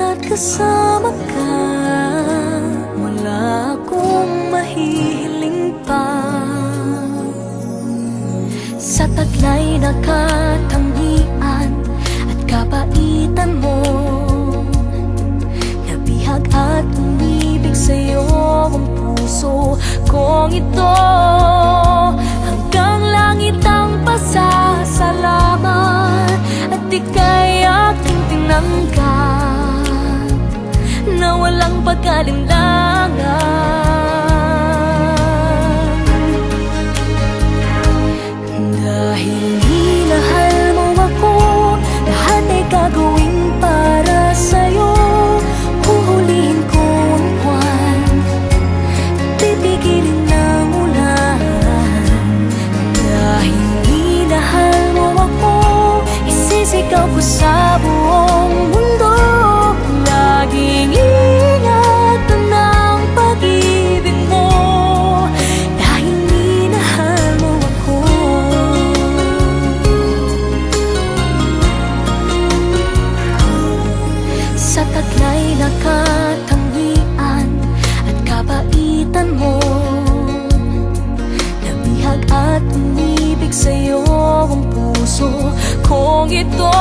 Bagamat kasama ka, wala akong mahihiling pa. Sa taglay na katangian at kapaitan mo, nabihag at umibig sa'yo ang puso kong ito. Hanggang langit ang pasasalamat at ika'y aking tinanggap na walang pagkalinlangan. Dahil minahal mo ako, lahat ay gagawin para sa'yo. Huhulihin ko ang buwan, pipigilin ng ulan. Dahil minahal mo ako, isisigaw ko sa buong mundo. Laging ingatan ng pag-ibig mo, dahil minahal mo ako. Sa taglay na katangian at kabaitan mo, nabihag at umibig sa'yo ang puso kong ito.